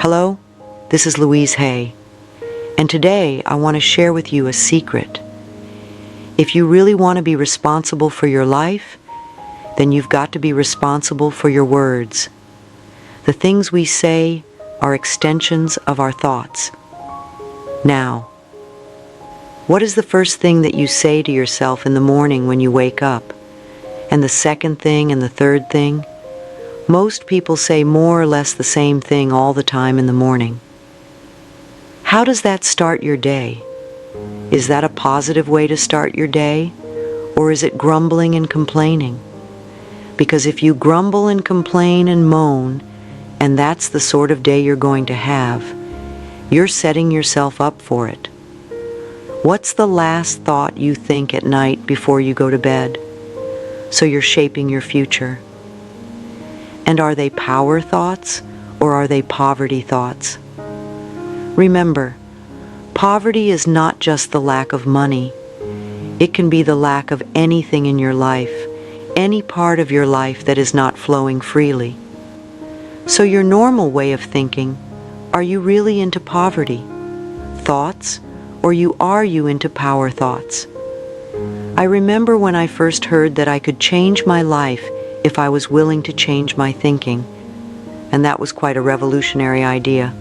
Hello, this is Louise Hay, and today I want to share with you a secret. If you really want to be responsible for your life, then you've got to be responsible for your words. The things we say are extensions of our thoughts. Now, what is the first thing that you say to yourself in the morning when you wake up? And the second thing and the third thing? Most people say more or less the same thing all the time in the morning. How does that start your day? Is that a positive way to start your day? Or is it grumbling and complaining? Because if you grumble and complain and moan, and that's the sort of day you're going to have, you're setting yourself up for it. What's the last thought you think at night before you go to bed? So you're shaping your future. And are they power thoughts or are they poverty thoughts? Remember, poverty is not just the lack of money. It can be the lack of anything in your life, any part of your life that is not flowing freely. So your normal way of thinking, are you really into poverty thoughts, or are you into power thoughts? I remember when I first heard that I could change my life if I was willing to change my thinking, and that was quite a revolutionary idea.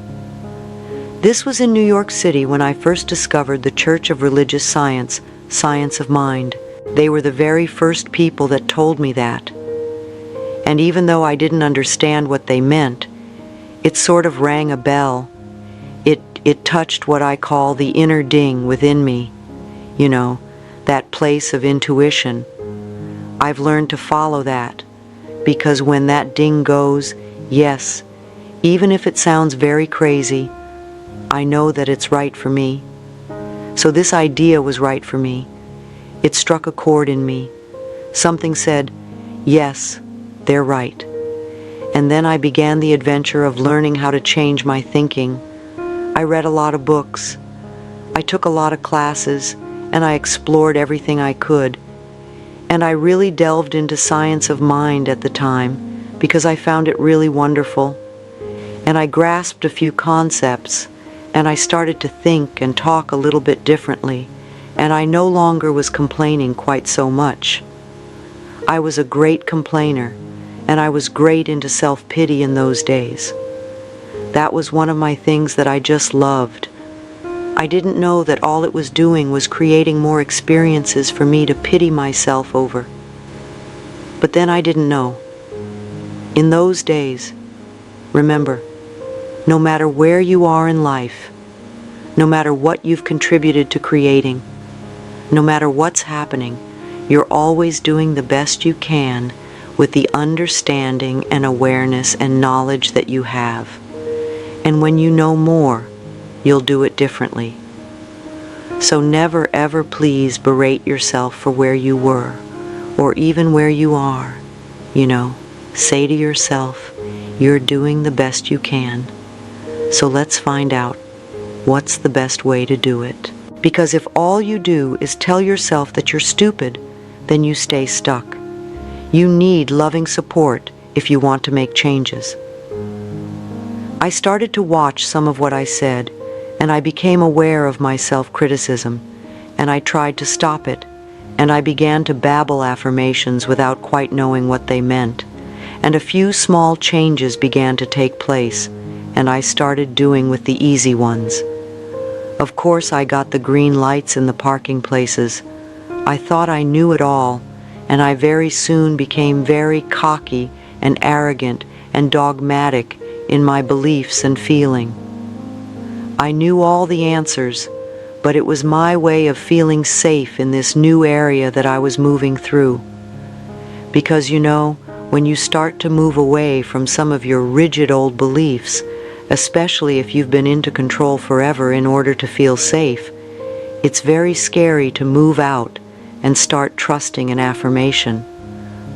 This was in New York City when I first discovered the Church of Religious Science, Science of Mind. They were the very first people that told me that. And even though I didn't understand what they meant, it sort of rang a bell. It touched what I call the inner ding within me. You know, that place of intuition. I've learned to follow that, because when that ding goes, yes, even if it sounds very crazy, I know that it's right for me. So this idea was right for me. It struck a chord in me. Something said, yes, they're right. And then I began the adventure of learning how to change my thinking. I read a lot of books. I took a lot of classes, and I explored everything I could. And I really delved into science of mind at the time because I found it really wonderful. And I grasped a few concepts, and I started to think and talk a little bit differently, and I no longer was complaining quite so much. I was a great complainer, and I was great into self-pity in those days. That was one of my things that I just loved. I didn't know that all it was doing was creating more experiences for me to pity myself over. But then I didn't know. In those days, remember, no matter where you are in life, no matter what you've contributed to creating, no matter what's happening, you're always doing the best you can with the understanding and awareness and knowledge that you have. And when you know more, you'll do it differently. So never ever please berate yourself for where you were, or even where you are. You know, say to yourself, you're doing the best you can. So let's find out what's the best way to do it. Because if all you do is tell yourself that you're stupid, then you stay stuck. You need loving support if you want to make changes. I started to watch some of what I said, and I became aware of my self-criticism, and I tried to stop it, and I began to babble affirmations without quite knowing what they meant, and a few small changes began to take place, and I started doing with the easy ones. Of course, I got the green lights in the parking places. I thought I knew it all, and I very soon became very cocky and arrogant and dogmatic in my beliefs and feeling. I knew all the answers, but it was my way of feeling safe in this new area that I was moving through. Because you know, when you start to move away from some of your rigid old beliefs, especially if you've been into control forever in order to feel safe, it's very scary to move out and start trusting an affirmation.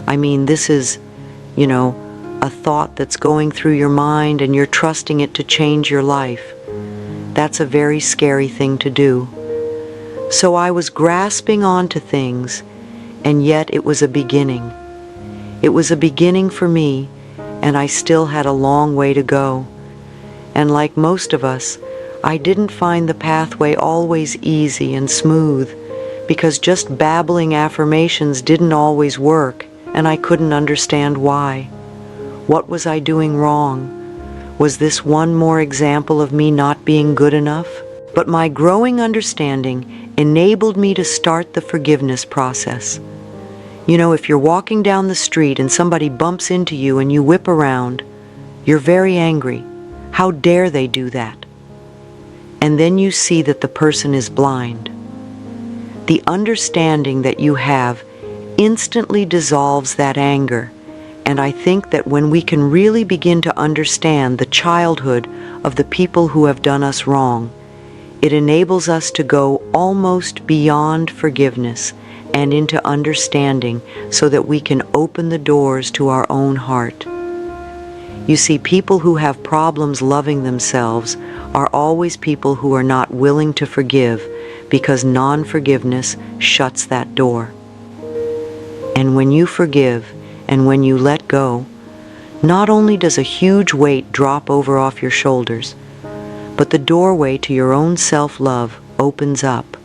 I mean, this is, a thought that's going through your mind and you're trusting it to change your life. That's a very scary thing to do. So I was grasping onto things, and yet it was a beginning. It was a beginning for me, and I still had a long way to go. And like most of us, I didn't find the pathway always easy and smooth, because just babbling affirmations didn't always work, and I couldn't understand why. What was I doing wrong? Was this one more example of me not being good enough? But my growing understanding enabled me to start the forgiveness process. You know, if you're walking down the street and somebody bumps into you and you whip around, you're very angry. How dare they do that? And then you see that the person is blind. The understanding that you have instantly dissolves that anger. And I think that when we can really begin to understand the childhood of the people who have done us wrong, it enables us to go almost beyond forgiveness and into understanding so that we can open the doors to our own heart. You see, people who have problems loving themselves are always people who are not willing to forgive because non-forgiveness shuts that door. And when you forgive and when you let go, not only does a huge weight drop over off your shoulders, but the doorway to your own self-love opens up.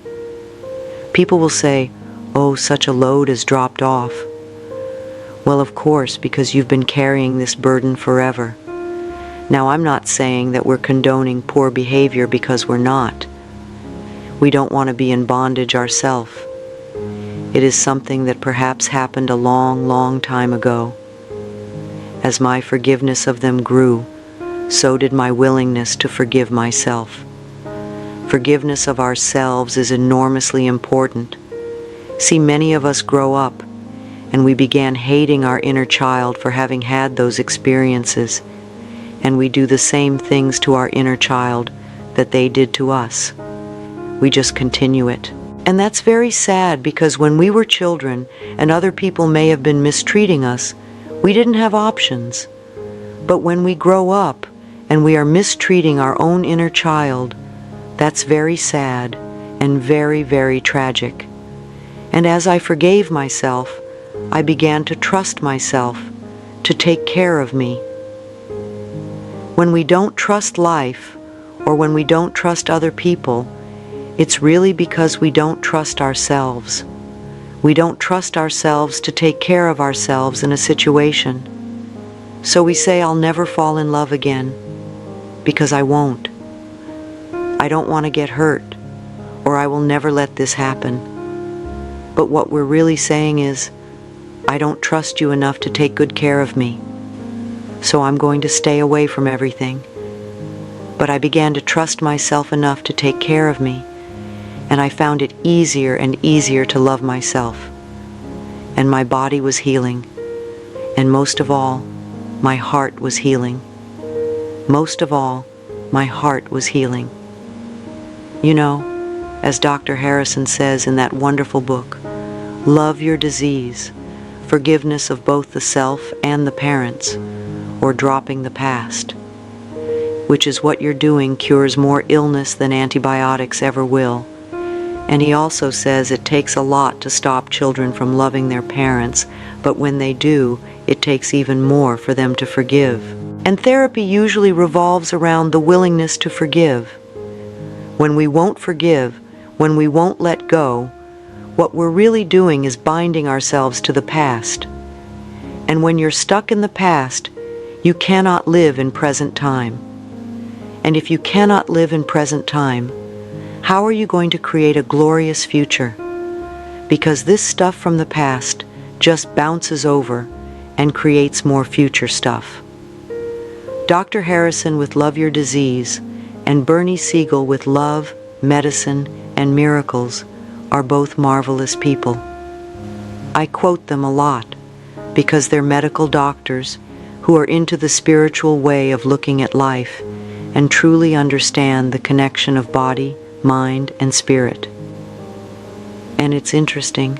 People will say, "Oh, such a load has dropped off." Well, of course, because you've been carrying this burden forever. Now, I'm not saying that we're condoning poor behavior, because we're not. We don't want to be in bondage ourselves. It is something that perhaps happened a long, long time ago. As my forgiveness of them grew, so did my willingness to forgive myself. Forgiveness of ourselves is enormously important. See, many of us grow up and we began hating our inner child for having had those experiences, and we do the same things to our inner child that they did to us. We just continue it. And that's very sad, because when we were children and other people may have been mistreating us, we didn't have options. But when we grow up and we are mistreating our own inner child, that's very sad and very, very tragic. And as I forgave myself, I began to trust myself to take care of me. When we don't trust life, or when we don't trust other people, it's really because we don't trust ourselves. We don't trust ourselves to take care of ourselves in a situation. So we say, "I'll never fall in love again," because I won't. I don't want to get hurt, or I will never let this happen. But what we're really saying is, "I don't trust you enough to take good care of me, so I'm going to stay away from everything." But I began to trust myself enough to take care of me, and I found it easier and easier to love myself. And my body was healing, and most of all, my heart was healing. Most of all, my heart was healing. You know, as Dr. Harrison says in that wonderful book, "Love your disease, forgiveness of both the self and the parents, or dropping the past," which is what you're doing cures more illness than antibiotics ever will. And he also says it takes a lot to stop children from loving their parents, but when they do, it takes even more for them to forgive. And therapy usually revolves around the willingness to forgive. When we won't forgive, when we won't let go, what we're really doing is binding ourselves to the past. And when you're stuck in the past, you cannot live in present time. And if you cannot live in present time, how are you going to create a glorious future? Because this stuff from the past just bounces over and creates more future stuff. Dr. Harrison with Love Your Disease and Bernie Siegel with Love, Medicine, and Miracles are both marvelous people. I quote them a lot because they're medical doctors who are into the spiritual way of looking at life and truly understand the connection of body, mind, and spirit. And it's interesting.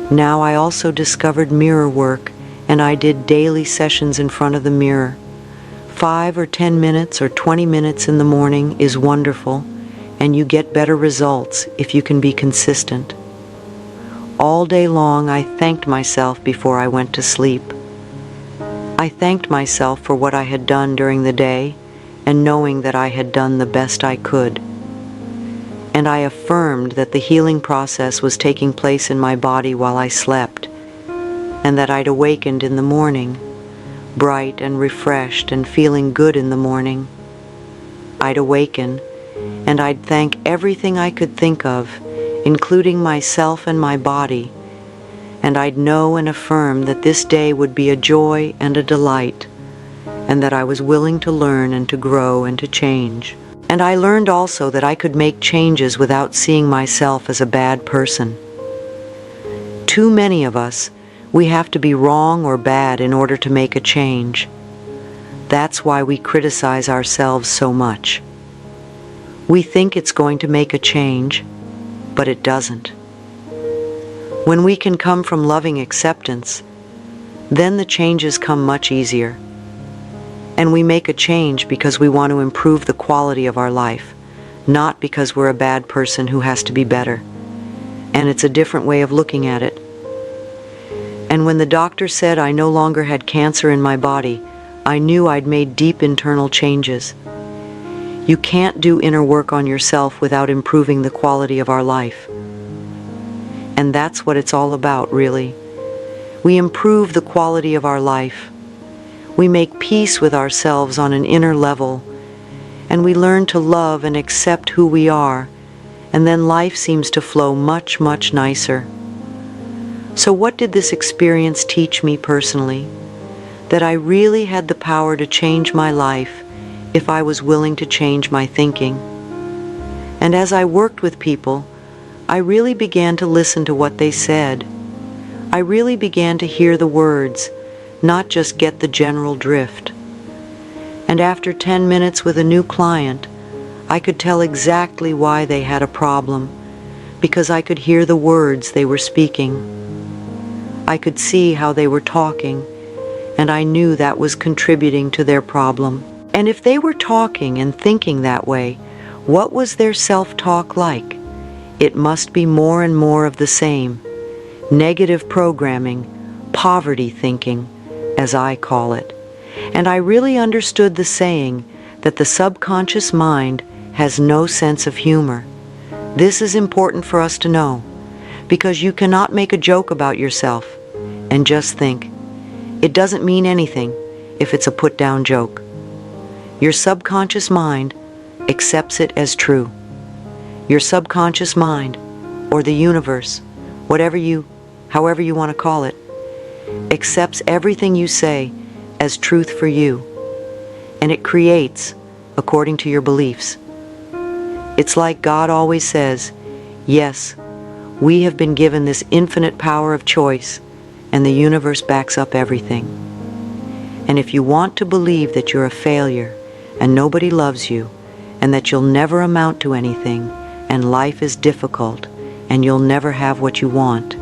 Now I also discovered mirror work, and I did daily sessions in front of the mirror. 5 or 10 minutes or 20 minutes in the morning is wonderful, and you get better results if you can be consistent. All day long I thanked myself before I went to sleep. I thanked myself for what I had done during the day and knowing that I had done the best I could. And I affirmed that the healing process was taking place in my body while I slept, and that I'd awakened in the morning, bright and refreshed and feeling good in the morning. I'd awaken, and I'd thank everything I could think of, including myself and my body, and I'd know and affirm that this day would be a joy and a delight, and that I was willing to learn and to grow and to change. And I learned also that I could make changes without seeing myself as a bad person. Too many of us, we have to be wrong or bad in order to make a change. That's why we criticize ourselves so much. We think it's going to make a change, but it doesn't. When we can come from loving acceptance, then the changes come much easier. And we make a change because we want to improve the quality of our life, not because we're a bad person who has to be better. And it's a different way of looking at it. And when the doctor said I no longer had cancer in my body, I knew I'd made deep internal changes. You can't do inner work on yourself without improving the quality of our life. And that's what it's all about, really. We improve the quality of our life. We make peace with ourselves on an inner level, and we learn to love and accept who we are, and then life seems to flow much, much nicer. So what did this experience teach me personally? That I really had the power to change my life if I was willing to change my thinking. And as I worked with people, I really began to listen to what they said. I really began to hear the words, not just get the general drift. And after 10 minutes with a new client, I could tell exactly why they had a problem, because I could hear the words they were speaking. I could see how they were talking, and I knew that was contributing to their problem. And if they were talking and thinking that way, what was their self-talk like? It must be more and more of the same. Negative programming, poverty thinking, as I call it. And I really understood the saying that the subconscious mind has no sense of humor. This is important for us to know, because you cannot make a joke about yourself and just think, it doesn't mean anything if it's a put-down joke. Your subconscious mind accepts it as true. Your subconscious mind, or the universe, however you want to call it, accepts everything you say as truth for you, and it creates according to your beliefs. It's like God always says, yes, we have been given this infinite power of choice, and the universe backs up everything. And if you want to believe that you're a failure, and nobody loves you, and that you'll never amount to anything, and life is difficult, and you'll never have what you want,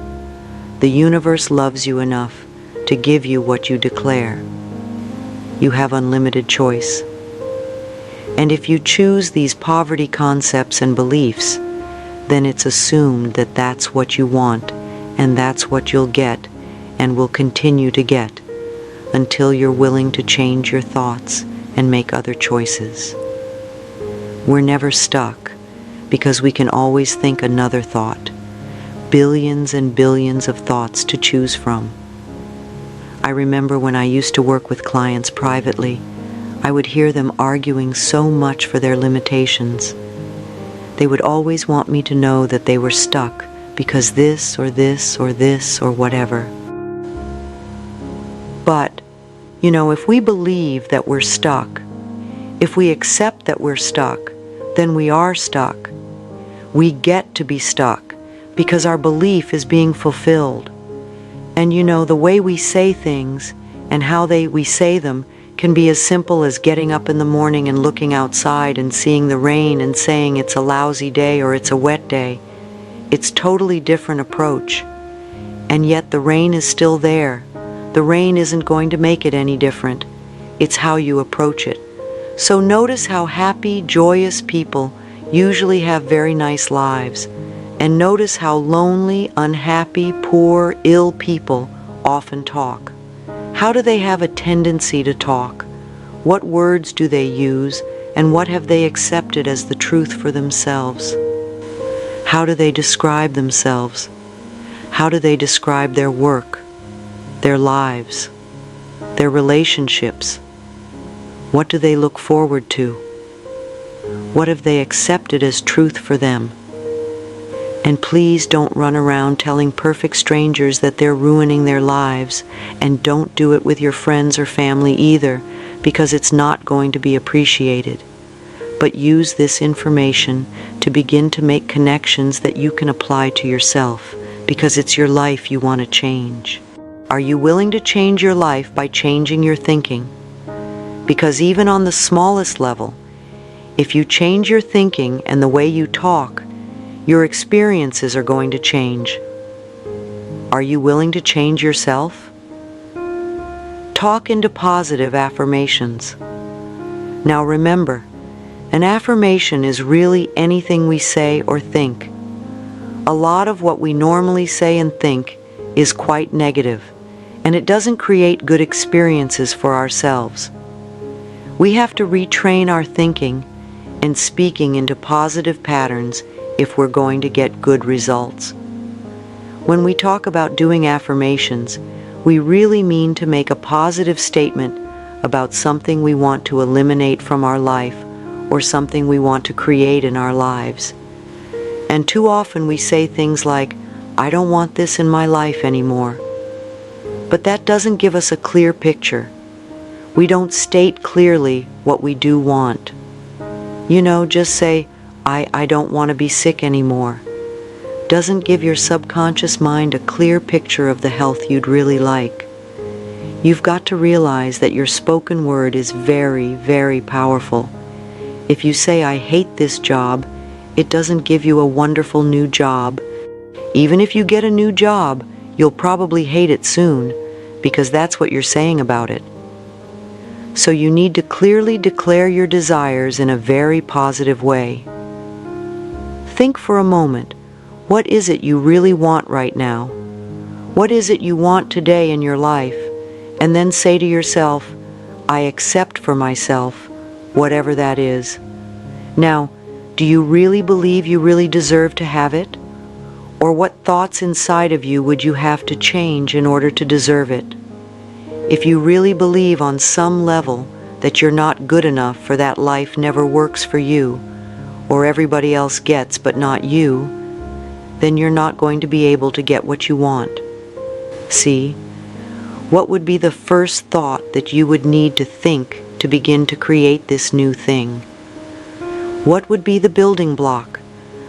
the universe loves you enough to give you what you declare. You have unlimited choice. And if you choose these poverty concepts and beliefs, then it's assumed that that's what you want, and that's what you'll get, and will continue to get, until you're willing to change your thoughts and make other choices. We're never stuck, because we can always think another thought. Billions and billions of thoughts to choose from. I remember when I used to work with clients privately, I would hear them arguing so much for their limitations. They would always want me to know that they were stuck because this or this or this or whatever. But, if we believe that we're stuck, if we accept that we're stuck, then we are stuck. We get to be stuck because our belief is being fulfilled. And the way we say things and how we say them can be as simple as getting up in the morning and looking outside and seeing the rain and saying it's a lousy day or it's a wet day. It's totally different approach. And yet the rain is still there. The rain isn't going to make it any different. It's how you approach it. So notice how happy, joyous people usually have very nice lives. And notice how lonely, unhappy, poor, ill people often talk. How do they have a tendency to talk? What words do they use, And what have they accepted as the truth for themselves? How do they describe themselves? How do they describe their work, their lives, their relationships? What do they look forward to? What have they accepted as truth for them? And please don't run around telling perfect strangers that they're ruining their lives, and don't do it with your friends or family either, because it's not going to be appreciated. But use this information to begin to make connections that you can apply to yourself, because it's your life you want to change. Are you willing to change your life by changing your thinking? Because even on the smallest level, if you change your thinking and the way you talk, your experiences are going to change. Are you willing to change yourself? Talk into positive affirmations. Now remember, an affirmation is really anything we say or think. A lot of what we normally say and think is quite negative, and it doesn't create good experiences for ourselves. We have to retrain our thinking and speaking into positive patterns if we're going to get good results. When we talk about doing affirmations, we really mean to make a positive statement about something we want to eliminate from our life or something we want to create in our lives. And too often we say things like, "I don't want this in my life anymore." But that doesn't give us a clear picture. We don't state clearly what we do want. Just say, I don't want to be sick anymore. Doesn't give your subconscious mind a clear picture of the health you'd really like. You've got to realize that your spoken word is very, very powerful. If you say, "I hate this job," it doesn't give you a wonderful new job. Even if you get a new job, you'll probably hate it soon, because that's what you're saying about it. So you need to clearly declare your desires in a very positive way. Think for a moment, what is it you really want right now? What is it you want today in your life? And then say to yourself, "I accept for myself whatever that is." Now, do you really believe you really deserve to have it? Or what thoughts inside of you would you have to change in order to deserve it? If you really believe on some level that you're not good enough, for that life never works for you, or everybody else gets but not you, then you're not going to be able to get what you want. See, what would be the first thought that you would need to think to begin to create this new thing? What would be the building block,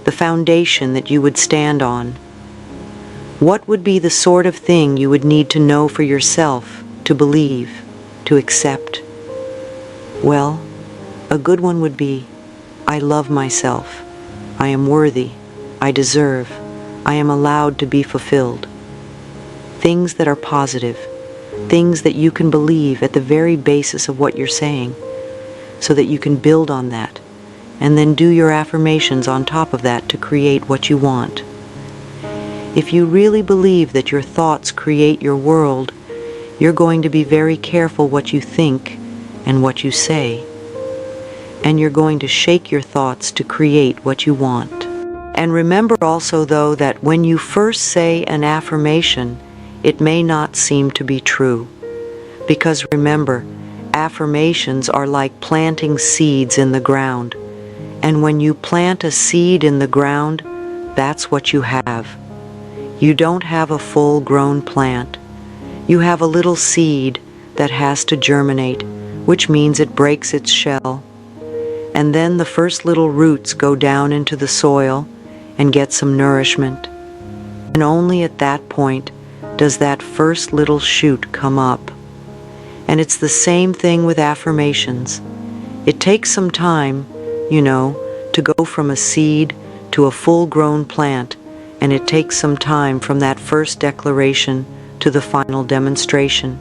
the foundation that you would stand on? What would be the sort of thing you would need to know for yourself, to believe, to accept? Well, a good one would be, "I love myself. I am worthy. I deserve. I am allowed to be fulfilled." Things that are positive, things that you can believe at the very basis of what you're saying, so that you can build on that, and then do your affirmations on top of that to create what you want. If you really believe that your thoughts create your world, you're going to be very careful what you think and what you say. And you're going to shake your thoughts to create what you want. And remember also, though, that when you first say an affirmation, it may not seem to be true. Because remember, affirmations are like planting seeds in the ground. And when you plant a seed in the ground, that's what you have. You don't have a full-grown plant. You have a little seed that has to germinate, which means it breaks its shell. And then the first little roots go down into the soil and get some nourishment. And only at that point does that first little shoot come up. And it's the same thing with affirmations. It takes some time, to go from a seed to a full-grown plant, and it takes some time from that first declaration to the final demonstration.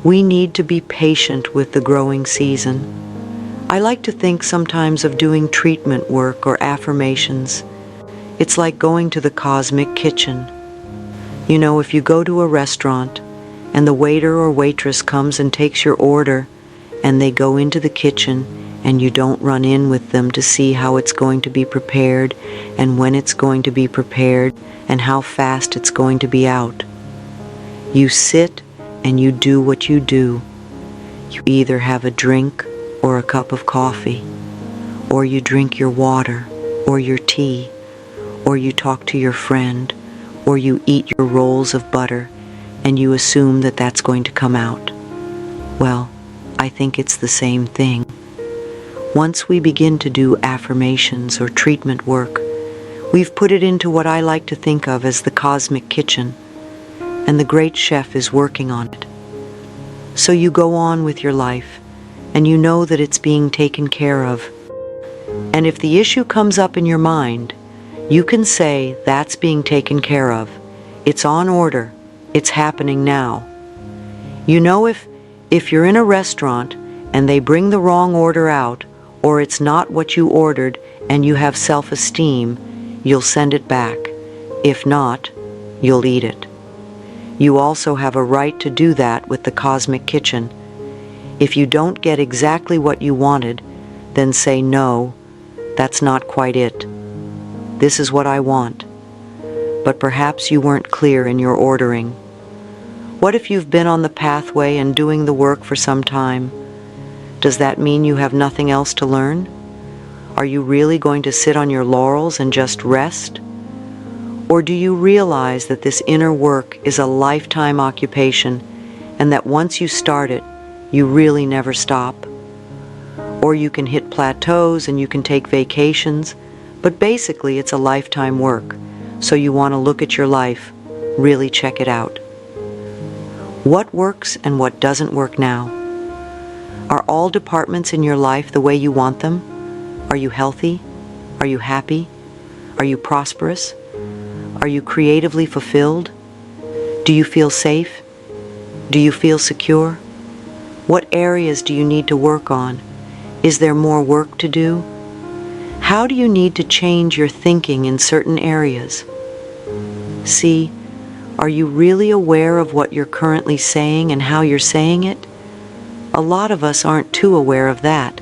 We need to be patient with the growing season. I like to think sometimes of doing treatment work or affirmations. It's like going to the cosmic kitchen. If you go to a restaurant and the waiter or waitress comes and takes your order, and they go into the kitchen and you don't run in with them to see how it's going to be prepared and when it's going to be prepared and how fast it's going to be out. You sit and you do what you do. You either have a drink or a cup of coffee, or you drink your water or your tea, or you talk to your friend, or you eat your rolls of butter and you assume that that's going to come out. Well, I think it's the same thing. Once we begin to do affirmations or treatment work, we've put it into what I like to think of as the cosmic kitchen, and the great chef is working on it. So you go on with your life, and you know that it's being taken care of. And if the issue comes up in your mind, you can say that's being taken care of. It's on order. It's happening now. You know, if you're in a restaurant and they bring the wrong order out, or it's not what you ordered and you have self-esteem, you'll send it back. If not, you'll eat it. You also have a right to do that with the cosmic kitchen. If you don't get exactly what you wanted, then say, no, that's not quite it. This is what I want. But perhaps you weren't clear in your ordering. What if you've been on the pathway and doing the work for some time? Does that mean you have nothing else to learn? Are you really going to sit on your laurels and just rest? Or do you realize that this inner work is a lifetime occupation, and that once you start it, you really never stop? Or you can hit plateaus and you can take vacations, but basically it's a lifetime work, so you want to look at your life, really check it out. What works and what doesn't work now? Are all departments in your life the way you want them? Are you healthy? Are you happy? Are you prosperous? Are you creatively fulfilled? Do you feel safe? Do you feel secure? What areas do you need to work on? Is there more work to do? How do you need to change your thinking in certain areas? See, are you really aware of what you're currently saying and how you're saying it? A lot of us aren't too aware of that.